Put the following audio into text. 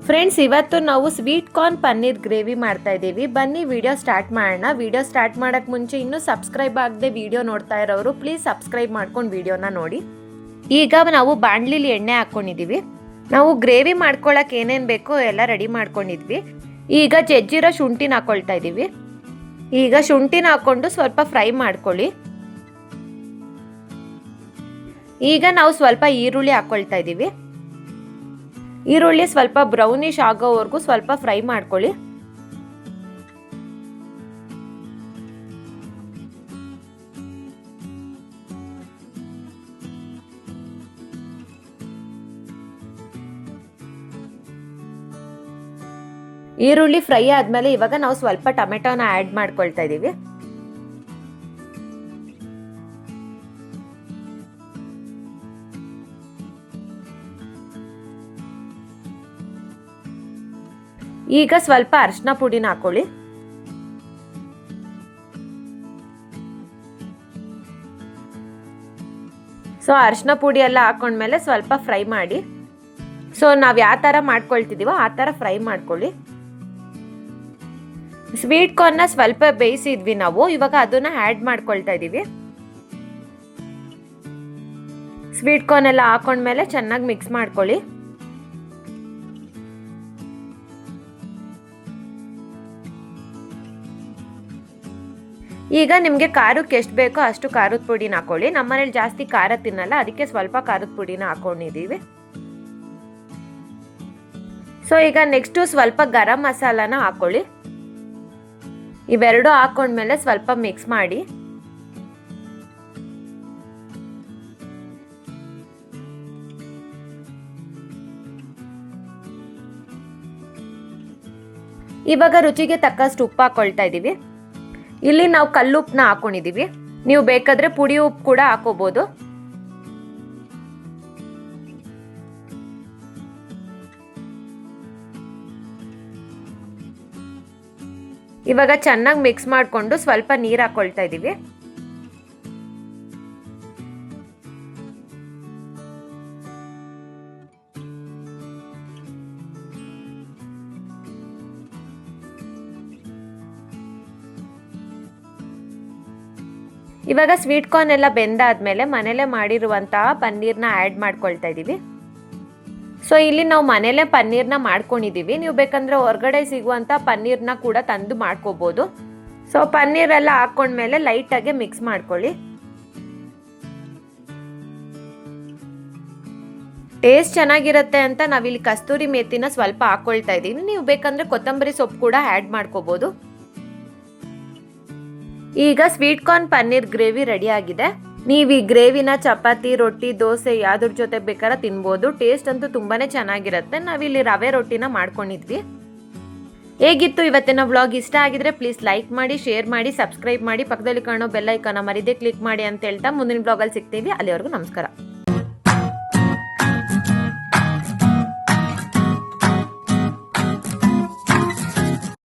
Friends, ಇವತ್ತು ನಾವು sweet corn paneer gravy ಮಾಡ್ತಾ ಇದ್ದೀವಿ. ಬನ್ನಿ ವಿಡಿಯೋ ಸ್ಟಾರ್ಟ್ ಮಾಡೋಣ. ವಿಡಿಯೋ ಸ್ಟಾರ್ಟ್ ಮಾಡೋಕ್ಕೆ ಮುಂಚೆ ಇನ್ನೂ ಸಬ್ಸ್ಕ್ರೈಬ್ ಆಗದೆ ವಿಡಿಯೋ ನೋಡ್ತಾ ಇರೋರು ಪ್ಲೀಸ್ ಸಬ್ಸ್ಕ್ರೈಬ್ ಮಾಡ್ಕೊಂಡು ವಿಡಿಯೋನ ನೋಡಿ. ಈಗ ನಾವು ಬಾಣಲಿಲಿ ಎಣ್ಣೆ ಹಾಕ್ಕೊಂಡಿದ್ದೀವಿ. ನಾವು ಗ್ರೇವಿ ಮಾಡ್ಕೊಳ್ಳೋಕೆ ಏನೇನು ಬೇಕೋ ಎಲ್ಲ ರೆಡಿ ಮಾಡ್ಕೊಂಡಿದ್ವಿ. ಈಗ ಜಜ್ಜಿರೋ ಶುಂಠಿನ ಹಾಕ್ಕೊಳ್ತಾ ಇದ್ದೀವಿ. ಈಗ ಶುಂಠಿನ ಹಾಕ್ಕೊಂಡು ಸ್ವಲ್ಪ ಫ್ರೈ ಮಾಡ್ಕೊಳ್ಳಿ. ಈಗ ನಾವು ಸ್ವಲ್ಪ ಈರುಳ್ಳಿ ಹಾಕ್ಕೊಳ್ತಾ ಇದ್ದೀವಿ. ಈರುಳ್ಳಿ ಸ್ವಲ್ಪ ಬ್ರೌನಿಶ್ ಆಗೋವರೆಗೂ ಸ್ವಲ್ಪ ಫ್ರೈ ಮಾಡ್ಕೊಳ್ಳಿ. ಈರುಳ್ಳಿ ಫ್ರೈ ಆದ್ಮೇಲೆ ಇವಾಗ ನಾವು ಸ್ವಲ್ಪ ಟೊಮೆಟೊನ ಆಡ್ ಮಾಡ್ಕೊಳ್ತಾ ಇದ್ದೀವಿ. ಈಗ ಸ್ವಲ್ಪ ಅರಿಶಿನ ಪುಡಿನ ಹಾಕೊಳ್ಳಿ. ಅರಿಶಿನ ಪುಡಿ ಎಲ್ಲ ಹಾಕೊಂಡ್ಮೇಲೆ ಸ್ವಲ್ಪ ಫ್ರೈ ಮಾಡಿ. ನಾವು ಯಾವ ಥರ ಮಾಡ್ಕೊಳ್ತಿದ್ದೀವೋ ಆ ಥರ ಫ್ರೈ ಮಾಡ್ಕೊಳ್ಳಿ. ಸ್ವೀಟ್ ಕಾರ್ನ್ನ ಸ್ವಲ್ಪ ಬೇಯಿಸಿದ್ವಿ ನಾವು, ಇವಾಗ ಅದನ್ನ ಆ್ಯಡ್ ಮಾಡ್ಕೊಳ್ತಾ ಇದ್ದೀವಿ. ಸ್ವೀಟ್ ಕಾರ್ನ್ ಎಲ್ಲ ಹಾಕೊಂಡ್ಮೇಲೆ ಚೆನ್ನಾಗಿ ಮಿಕ್ಸ್ ಮಾಡ್ಕೊಳ್ಳಿ. ಈಗ ನಿಮಗೆ ಖಾರಕ್ಕೆ ಎಷ್ಟು ಬೇಕೋ ಅಷ್ಟು ಖಾರದ ಪುಡಿನ ಹಾಕೊಳ್ಳಿ. ನಮ್ಮನೇಲಿ ಜಾಸ್ತಿ ಖಾರ ತಿನ್ನಲ್ಲ, ಅದಕ್ಕೆ ಸ್ವಲ್ಪ ಖಾರದ ಪುಡಿನ ಹಾಕೊಂಡಿದ್ದೀವಿ. ಈಗ ನೆಕ್ಸ್ಟು ಸ್ವಲ್ಪ ಗರಂ ಮಸಾಲಾನ ಹಾಕೊಳ್ಳಿ. ಇವೆರಡು ಹಾಕೊಂಡ್ಮೇಲೆ ಸ್ವಲ್ಪ ಮಿಕ್ಸ್ ಮಾಡಿ. ಇವಾಗ ರುಚಿಗೆ ತಕ್ಕಷ್ಟು ಉಪ್ಪು ಹಾಕೊಳ್ತಾ ಇದ್ದೀವಿ. ಇಲ್ಲಿ ನಾವು ಕಲ್ಲುಪ್ಪನ್ನ ಹಾಕೊಂಡಿದ್ದೀವಿ. ನೀವು ಬೇಕಾದ್ರೆ ಪುಡಿ ಉಪ್ಪು ಕೂಡ ಹಾಕೋಬಹುದು. ಇವಾಗ ಚೆನ್ನಾಗಿ ಮಿಕ್ಸ್ ಮಾಡಿಕೊಂಡು ಸ್ವಲ್ಪ ನೀರು ಹಾಕೊಳ್ತಾ ಇದ್ದೀವಿ. ಇವಾಗ ಸ್ವೀಟ್ ಕಾರ್ನ್ ಎಲ್ಲ ಬೆಂದಾದ್ಮೇಲೆ ಮನೇಲೆ ಮಾಡಿರುವಂತಹ ಪನ್ನೀರ್ನ ಆ್ಯಡ್ ಮಾಡ್ಕೊಳ್ತಾ ಇದ್ದೀವಿ. ಇಲ್ಲಿ ನಾವು ಮನೇಲೆ ಪನ್ನೀರ್ನ ಮಾಡ್ಕೊಂಡಿದ್ದೀವಿ. ನೀವು ಬೇಕಂದ್ರೆ ಹೊರಗಡೆ ಸಿಗುವಂಥ ಪನ್ನೀರ್ನ ಕೂಡ ತಂದು ಮಾಡ್ಕೋಬೋದು. ಪನ್ನೀರೆಲ್ಲ ಹಾಕೊಂಡ್ಮೇಲೆ ಲೈಟಾಗಿ ಮಿಕ್ಸ್ ಮಾಡ್ಕೊಳ್ಳಿ. ಟೇಸ್ಟ್ ಚೆನ್ನಾಗಿರುತ್ತೆ ಅಂತ ನಾವಿಲ್ಲಿ ಕಸ್ತೂರಿ ಮೇಥಿನ ಸ್ವಲ್ಪ ಹಾಕೊಳ್ತಾ ಇದ್ದೀವಿ. ನೀವು ಬೇಕಂದ್ರೆ ಕೊತ್ತಂಬರಿ ಸೊಪ್ಪು ಕೂಡ ಆ್ಯಡ್ ಮಾಡ್ಕೋಬೋದು. ಈಗ sweet corn paneer gravy ready ಆಗಿದೆ. ನೀವು ಈ ಗ್ರೇವಿನ ಚಪಾತಿ, ರೊಟ್ಟಿ, ದೋಸೆ ಯಾವ್ದ್ರ ಜೊತೆ ಬೇಕಾದ್ರೆ ತಿನ್ಬೋದು. ಟೇಸ್ಟ್ ಅಂತೂ ತುಂಬಾನೇ ಚೆನ್ನಾಗಿರುತ್ತೆ. ನಾವಿಲ್ಲಿ ರವೆ ರೊಟ್ಟಿನ ಮಾಡ್ಕೊಂಡಿದ್ವಿ. ಹೇಗಿತ್ತು ಇವತ್ತಿನ ವ್ಲಾಗ್? ಇಷ್ಟ ಆಗಿದ್ರೆ ಪ್ಲೀಸ್ ಲೈಕ್ ಮಾಡಿ, ಶೇರ್ ಮಾಡಿ, ಸಬ್ಸ್ಕ್ರೈಬ್ ಮಾಡಿ, ಪಕ್ಕದಲ್ಲಿ ಕಾಣೋ ಬೆಲ್ ಐಕಾನ ಮರಿದೇ ಕ್ಲಿಕ್ ಮಾಡಿ ಅಂತ ಹೇಳ್ತಾ ಮುಂದಿನ ವ್ಲಾಗಲ್ಲಿ ಸಿಗ್ತೀವಿ. ಅಲ್ಲಿವರೆಗೂ ನಮಸ್ಕಾರ.